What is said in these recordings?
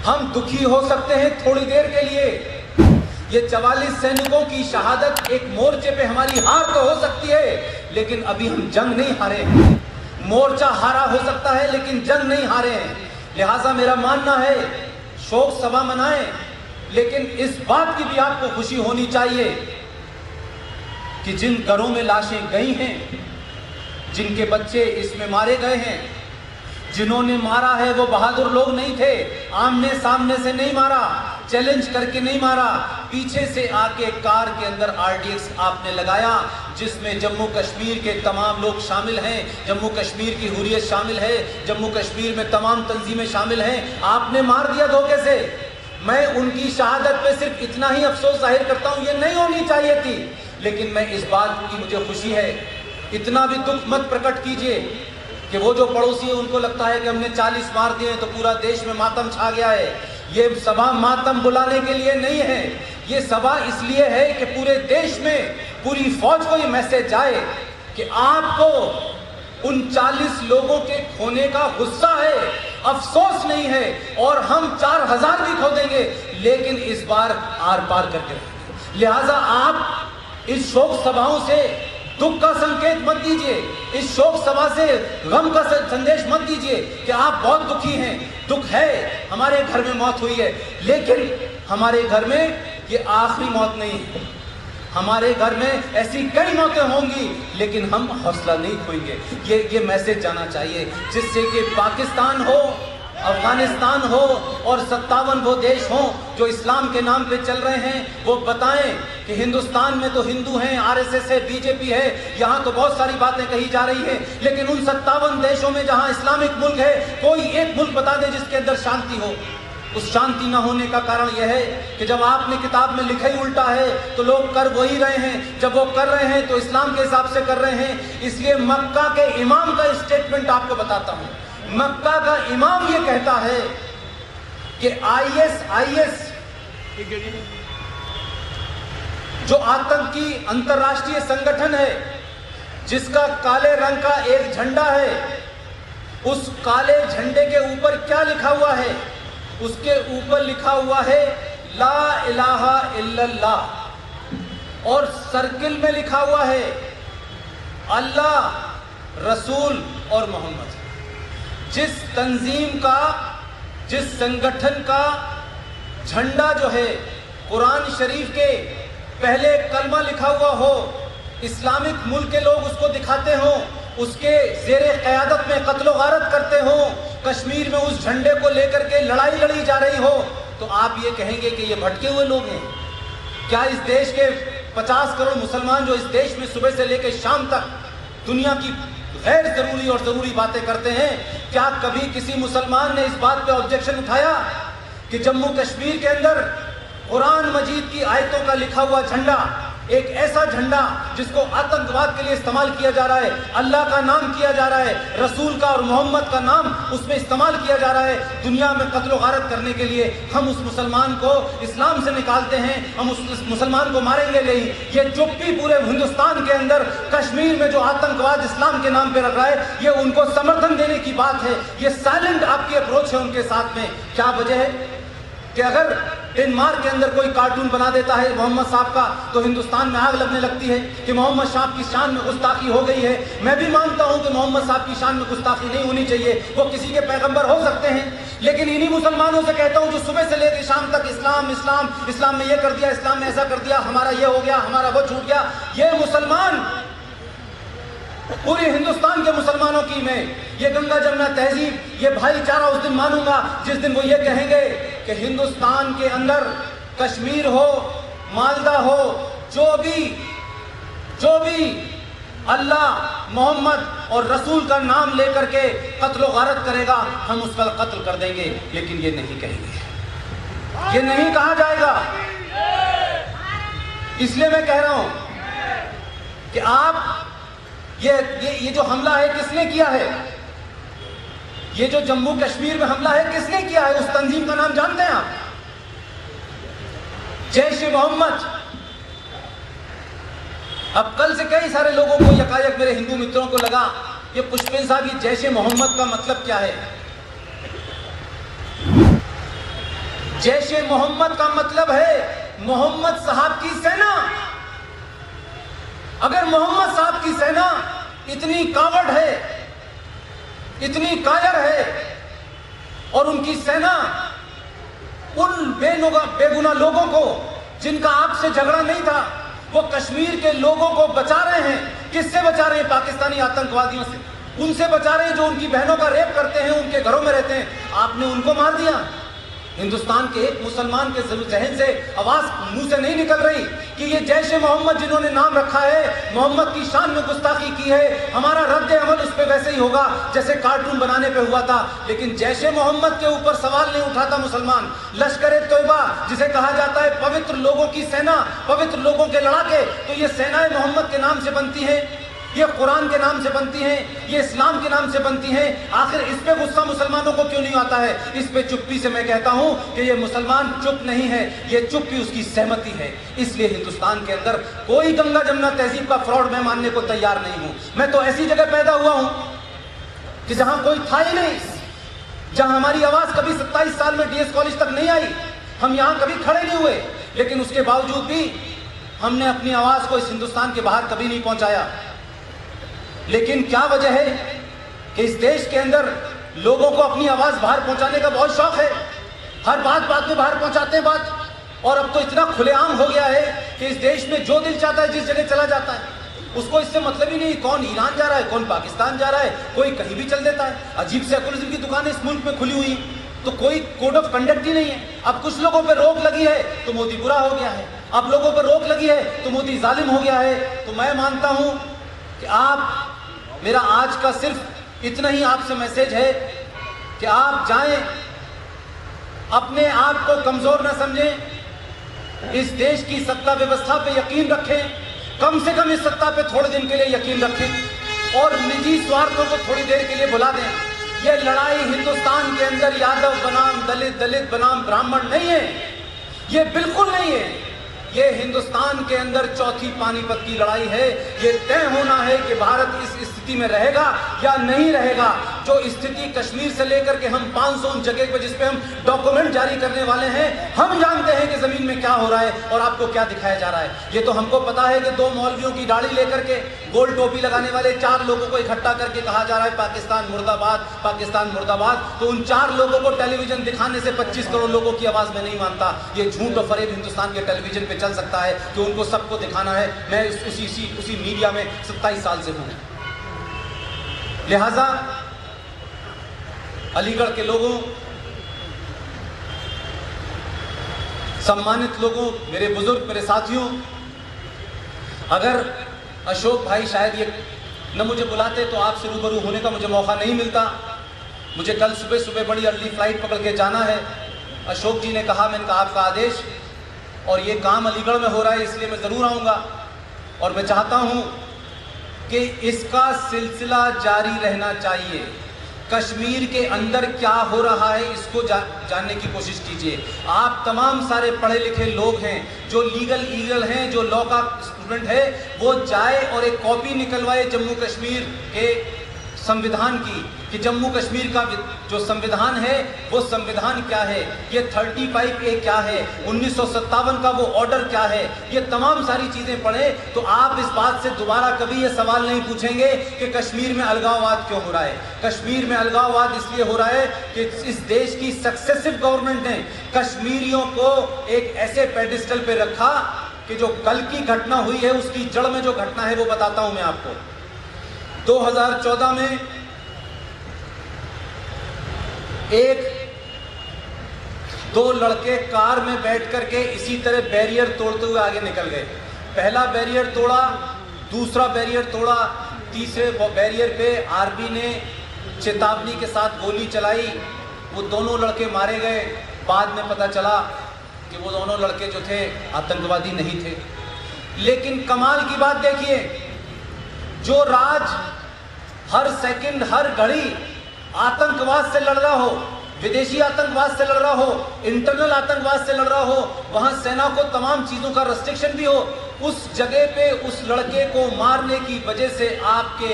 हम दुखी हो सकते हैं थोड़ी देर के लिए। ये 44 सैनिकों की शहादत एक मोर्चे पे हमारी हार तो हो सकती है, लेकिन अभी हम जंग नहीं हारे हैं। मोर्चा हारा हो सकता है लेकिन जंग नहीं हारे हैं। लिहाजा मेरा मानना है शोक सभा मनाएं, लेकिन इस बात की भी आपको खुशी होनी चाहिए कि जिन घरों में लाशें गई हैं, जिनके बच्चे इसमें मारे गए हैं, जिन्होंने मारा है वो बहादुर लोग नहीं थे। आमने सामने से नहीं मारा, चैलेंज करके नहीं मारा, पीछे से आके कार के अंदर आरडीएक्स आपने लगाया, जिसमें जम्मू कश्मीर के तमाम लोग शामिल हैं, जम्मू कश्मीर की हुर्रियत शामिल है, जम्मू कश्मीर में तमाम तंजीमें शामिल हैं। आपने मार दिया धोखे से। मैं उनकी शहादत पे सिर्फ इतना ही अफसोस जाहिर करता हूँ, ये नहीं होनी चाहिए थी, लेकिन मैं इस बात की मुझे खुशी है। इतना भी दुख मत प्रकट कीजिए कि वो जो पड़ोसी है उनको लगता है कि हमने 40 मार दिए तो पूरा देश में मातम छा गया है। ये सभा मातम बुलाने के लिए नहीं है, ये सभा इसलिए है कि पूरे देश में पूरी फौज को ये मैसेज जाए कि आपको उन 40 लोगों के खोने का गुस्सा है, अफसोस नहीं है, और हम 4000 भी खो देंगे लेकिन इस बार आर पार करके। लिहाजा आप इस शोक सभाओं से दुख का संकेत मत दीजिए, इस शोक सभा से गम का संदेश मत दीजिए कि आप बहुत दुखी हैं। दुख है, हमारे घर में मौत हुई है, लेकिन हमारे घर में ये आखिरी मौत नहीं है। हमारे घर में ऐसी कई मौतें होंगी, लेकिन हम हौसला नहीं खोएंगे। ये मैसेज जाना चाहिए, जिससे कि पाकिस्तान हो, अफगानिस्तान हो और 57 वो देश हों जो इस्लाम के नाम पे चल रहे हैं, वो बताएं कि हिंदुस्तान में तो हिंदू हैं, आरएसएस है, बीजेपी है, यहाँ तो बहुत सारी बातें कही जा रही हैं, लेकिन उन 57 देशों में जहाँ इस्लामिक मुल्क है, कोई एक मुल्क बता दे जिसके अंदर शांति हो। उस शांति न होने का कारण यह है कि जब आपने किताब में लिखा ही उल्टा है तो लोग कर वही रहे हैं, जब वो कर रहे हैं तो इस्लाम के हिसाब से कर रहे हैं। इसलिए मक्का के इमाम का स्टेटमेंट आपको बताता हूँ। मक्का का इमाम ये कहता है कि आईएस जो आतंकी अंतर्राष्ट्रीय संगठन है, जिसका काले रंग का एक झंडा है, उस काले झंडे के ऊपर क्या लिखा हुआ है? उसके ऊपर लिखा हुआ है ला इलाहा इल्लल्लाह, और सर्किल में लिखा हुआ है अल्लाह, रसूल और मोहम्मद। जिस तंजीम का, जिस संगठन का झंडा जो है कुरान शरीफ के पहले कलमा लिखा हुआ हो, इस्लामिक मुल्क के लोग उसको दिखाते हों, उसके ज़ेरे क़यादत में कत्ल गारत करते हों, कश्मीर में उस झंडे को लेकर के लड़ाई लड़ी जा रही हो, तो आप ये कहेंगे कि ये भटके हुए लोग हैं? क्या इस देश के 50 करोड़ मुसलमान जो इस देश में सुबह से लेकर शाम तक दुनिया की गैर जरूरी और जरूरी बातें करते हैं, क्या कभी किसी मुसलमान ने इस बात पे ऑब्जेक्शन उठाया कि जम्मू कश्मीर के अंदर कुरान मजीद की आयतों का लिखा हुआ झंडा, एक ऐसा झंडा जिसको आतंकवाद के लिए इस्तेमाल किया जा रहा है, अल्लाह का नाम किया जा रहा है, रसूल का और मोहम्मद का नाम उसमें इस्तेमाल किया जा रहा है दुनिया में कत्ल गारत करने के लिए, हम उस मुसलमान को इस्लाम से निकालते हैं, हम उस मुसलमान को मारेंगे नहीं? ये चुप्पी पूरे हिंदुस्तान के अंदर कश्मीर में जो आतंकवाद इस्लाम के नाम पर रख रहा है, ये उनको समर्थन देने की बात है। ये साइलेंट आपकी अप्रोच है उनके साथ में। क्या वजह है कि अगर डेनमार्क के अंदर कोई कार्टून बना देता है मोहम्मद साहब का, तो हिंदुस्तान में आग लगने लगती है कि मोहम्मद साहब की शान में गुस्ताखी हो गई है? मैं भी मानता हूं कि मोहम्मद साहब की शान में गुस्ताखी नहीं होनी चाहिए, वो किसी के पैगंबर हो सकते हैं, लेकिन इन्हीं मुसलमानों से कहता हूं जो सुबह से लेकर शाम तक इस्लाम इस्लाम इस्लाम में ये कर दिया, इस्लाम में ऐसा कर दिया, हमारा ये हो गया, हमारा वो छूट गया। ये मुसलमान पूरे हिंदुस्तान के मुसलमानों की मैं ये गंगा जमुना तहजीब, ये भाईचारा उस दिन मानूंगा जिस दिन वो ये कहेंगे कि हिंदुस्तान के अंदर कश्मीर हो, मालदा हो, जो भी अल्लाह, मोहम्मद और रसूल का नाम लेकर के कत्ल गारत करेगा, हम उसका कत्ल कर देंगे। लेकिन ये नहीं कहेंगे, ये नहीं कहा जाएगा। इसलिए मैं कह रहा हूं कि आप ये जो हमला है किसने किया है? ये जो जम्मू कश्मीर में हमला है किसने किया है? उस तंजीम का नाम जानते हैं आप? जैश-ए-मोहम्मद। अब कल से कई सारे लोगों को यकायक मेरे हिंदू मित्रों को लगा ये पुष्पेंद्र साहब, ये जैश-ए-मोहम्मद का मतलब क्या है? जैशे मोहम्मद का मतलब है मोहम्मद साहब की सेना। अगर मोहम्मद साहब की सेना इतनी कावड़ है, इतनी कायर है, और उनकी सेना उन बेगुनाह लोगों को जिनका आपसे झगड़ा नहीं था, वो कश्मीर के लोगों को बचा रहे हैं। किससे बचा रहे हैं? पाकिस्तानी आतंकवादियों से। उनसे बचा रहे हैं जो उनकी बहनों का रेप करते हैं, उनके घरों में रहते हैं। आपने उनको मार दिया। हिंदुस्तान के एक मुसलमान के जहन से आवाज मुंह से नहीं निकल रही कि ये जैशे मोहम्मद जिन्होंने नाम रखा है, मोहम्मद की शान में गुस्ताखी की है, हमारा रद्द अमल उस पर वैसे ही होगा जैसे कार्टून बनाने पे हुआ था। लेकिन जैशे मोहम्मद के ऊपर सवाल नहीं उठाता मुसलमान। लश्कर तौबा जिसे कहा जाता है पवित्र लोगों की सेना, पवित्र लोगों के लड़ाके, तो ये सेनाएं मोहम्मद के नाम से बनती है, ये कुरान के नाम से बनती हैं, ये इस्लाम के नाम से बनती हैं। आखिर इस पे गुस्सा मुसलमानों को क्यों नहीं आता है? इस पे चुप्पी से मैं कहता हूं कि ये मुसलमान चुप नहीं है, ये चुप्पी उसकी सहमति है। इसलिए हिंदुस्तान के अंदर कोई गंगा जमुना तहजीब का फ्रॉड मैं मानने को तैयार नहीं हूं। मैं तो ऐसी जगह पैदा हुआ हूं कि जहां कोई था ही नहीं, जहां हमारी आवाज कभी 27 साल में डीएस कॉलेज तक नहीं आई, हम यहां कभी खड़े नहीं हुए, लेकिन उसके बावजूद भी हमने अपनी आवाज को इस हिंदुस्तान के बाहर कभी नहीं पहुंचाया। लेकिन क्या वजह है कि इस देश के अंदर लोगों को अपनी आवाज बाहर पहुंचाने का बहुत शौक है, हर बात में बाहर पहुंचाते हैं बात, और अब तो इतना खुलेआम हो गया है कि इस देश में जो दिल चाहता है जिस जगह चला जाता है। उसको इससे मतलब ही नहीं कौन ईरान जा रहा है, कौन पाकिस्तान जा रहा है, कोई कहीं भी चल देता है। अजीब सेकुलरिज्म की दुकानें इस मुल्क में खुली हुई है, तो कोई कोड ऑफ कंडक्ट ही नहीं है। अब कुछ लोगों पर रोक लगी है तो मोदी बुरा हो गया है, अब लोगों पर रोक लगी है तो मोदी जालिम हो गया है। तो मैं मानता हूं कि आप, मेरा आज का सिर्फ इतना ही आपसे मैसेज है कि आप जाएं, अपने आप को कमजोर न समझें, इस देश की सत्ता व्यवस्था पे यकीन रखें, कम से कम इस सत्ता पे थोड़े दिन के लिए यकीन रखें और निजी स्वार्थों को थोड़ी देर के लिए भुला दें। यह लड़ाई हिंदुस्तान के अंदर यादव बनाम दलित, दलित बनाम ब्राह्मण नहीं है, ये बिल्कुल नहीं है। ये हिंदुस्तान के अंदर चौथी पानीपत की लड़ाई है। ये तय होना है कि भारत इस स्थिति में रहेगा या नहीं रहेगा। जो स्थिति कश्मीर से लेकर के हम 500 जगह पे जिस पे हम डॉक्यूमेंट जारी करने वाले हैं, हम जानते हैं कि जमीन में क्या हो रहा है और आपको क्या दिखाया जा रहा है। ये तो हमको पता है कि 2 मौलवियों की दाढ़ी लेकर के गोल टोपी लगाने वाले 4 लोगों को इकट्ठा करके कहा जा रहा है पाकिस्तान मुर्दाबाद, पाकिस्तान मुर्दाबाद। तो उन 4 लोगों को टेलीविजन दिखाने से 25 करोड़ लोगों की आवाज में नहीं मानता। ये झूठ और फरेब हिंदुस्तान के टेलीविजन पे चल सकता है कि उनको सबको दिखाना है। मैं उसी मीडिया में 27 साल से हूं। लिहाजा अलीगढ़ के लोगों, सम्मानित लोगों, मेरे बुजुर्ग, मेरे साथियों, अगर अशोक भाई शायद ये न मुझे बुलाते तो आपसे रूबरू होने का मुझे मौका नहीं मिलता। मुझे कल सुबह बड़ी अर्ली फ्लाइट पकड़ के जाना है। अशोक जी ने कहा, मैंने कहा आपका आदेश, और ये काम अलीगढ़ में हो रहा है इसलिए मैं ज़रूर आऊँगा। और मैं चाहता हूँ कि इसका सिलसिला जारी रहना चाहिए। कश्मीर के अंदर क्या हो रहा है इसको जानने की कोशिश कीजिए। आप तमाम सारे पढ़े लिखे लोग हैं, जो लीगल ईगल हैं, जो लॉ का स्टूडेंट है, वो जाए और एक कॉपी निकलवाए जम्मू कश्मीर के संविधान की, कि जम्मू कश्मीर का जो संविधान है वो संविधान क्या है, ये 35A क्या है, 1957 का वो ऑर्डर क्या है, ये तमाम सारी चीजें पढ़ें तो आप इस बात से दोबारा कभी ये सवाल नहीं पूछेंगे कि कश्मीर में अलगाववाद क्यों हो रहा है। कश्मीर में अलगाववाद इसलिए हो रहा है कि इस देश की सक्सेसिव गवर्नमेंट ने कश्मीरियों को एक ऐसे पेडिस्टल पे रखा कि जो कल की घटना हुई है उसकी जड़ में जो घटना है वो बताता हूं मैं आपको। 2014 में दो लड़के कार में बैठ करके इसी तरह बैरियर तोड़ते हुए आगे निकल गए। पहला बैरियर तोड़ा, दूसरा बैरियर तोड़ा, तीसरे बैरियर पे आर्मी ने चेतावनी के साथ गोली चलाई। वो दोनों लड़के मारे गए। बाद में पता चला कि वो दोनों लड़के जो थे आतंकवादी नहीं थे। लेकिन कमाल की बात देखिए, जो राज हर सेकंड हर घड़ी आतंकवाद से लड़ रहा हो, विदेशी आतंकवाद से लड़ रहा हो, इंटरनल आतंकवाद से लड़ रहा हो, वहां सेना को तमाम चीजों का रेस्ट्रिक्शन भी हो, उस जगह पे उस लड़के को मारने की वजह से आपके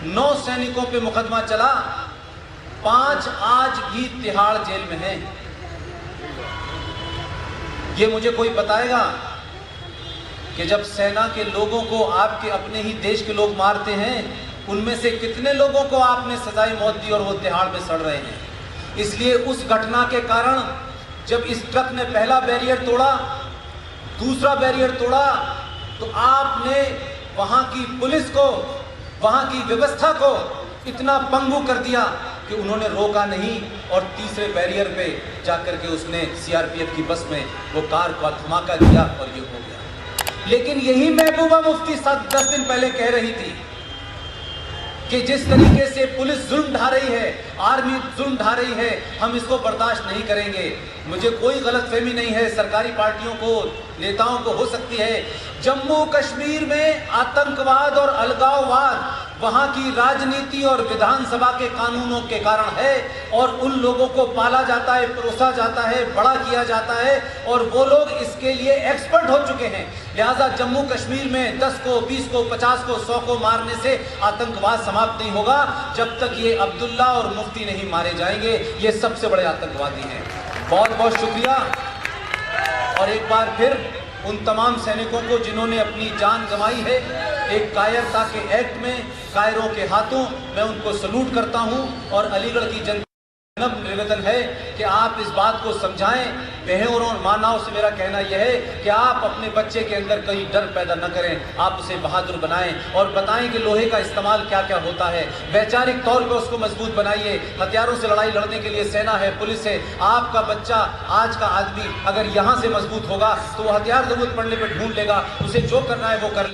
9 सैनिकों पे मुकदमा चला। 5 आज भी तिहाड़ जेल में हैं। ये मुझे कोई बताएगा कि जब सेना के लोगों को आपके अपने ही देश के लोग मारते हैं, उनमें से कितने लोगों को आपने सजाए मौत दी और वो तिहाड़ में सड़ रहे हैं। इसलिए उस घटना के कारण जब इस ट्रक ने पहला बैरियर तोड़ा, दूसरा बैरियर तोड़ा, तो आपने वहां की पुलिस को, वहां की व्यवस्था को इतना पंगु कर दिया कि उन्होंने रोका नहीं और तीसरे बैरियर पे जाकर के उसने सीआरपीएफ की बस में वो कार को धमाका दिया और ये हो गया। लेकिन यही महबूबा मुफ्ती 10 दिन पहले कह रही थी कि जिस तरीके से पुलिस जुल्म ढा रही है, आर्मी जुल्म ढा रही है, हम इसको बर्दाश्त नहीं करेंगे। मुझे कोई गलतफहमी नहीं है, सरकारी पार्टियों को, नेताओं को हो सकती है। जम्मू कश्मीर में आतंकवाद और अलगाववाद वहां की राजनीति और विधानसभा के कानूनों के कारण है और उन लोगों को पाला जाता है, परोसा जाता है, बड़ा किया जाता है और वो लोग इसके लिए एक्सपर्ट हो चुके हैं। लिहाजा जम्मू कश्मीर में 10 को, 20 को, 50 को, 100 को मारने से आतंकवाद समाप्त नहीं होगा जब तक ये अब्दुल्ला और मुफ्ती नहीं मारे जाएंगे। ये सबसे बड़े आतंकवादी हैं। बहुत बहुत शुक्रिया। और एक बार फिर उन तमाम सैनिकों को जिन्होंने अपनी जान गंवाई है एक कायरता के एक्ट में, कायरों के हाथों, मैं उनको सलूट करता हूं। और अलीगढ़ की जनता निवेदन है कि आप इस बात को समझाएं। बहनों और मानाओं से मेरा कहना यह है कि आप अपने बच्चे के अंदर कहीं डर पैदा न करें, आप उसे बहादुर बनाएं और बताएं कि लोहे का इस्तेमाल क्या क्या होता है। वैचारिक तौर पर उसको मजबूत बनाइए। हथियारों से लड़ाई लड़ने के लिए सेना है, पुलिस है। आपका बच्चा, आज का आदमी अगर यहाँ से मजबूत होगा तो वो हथियार जरूरत पड़ने पर ढूंढ लेगा, उसे जो करना है वो कर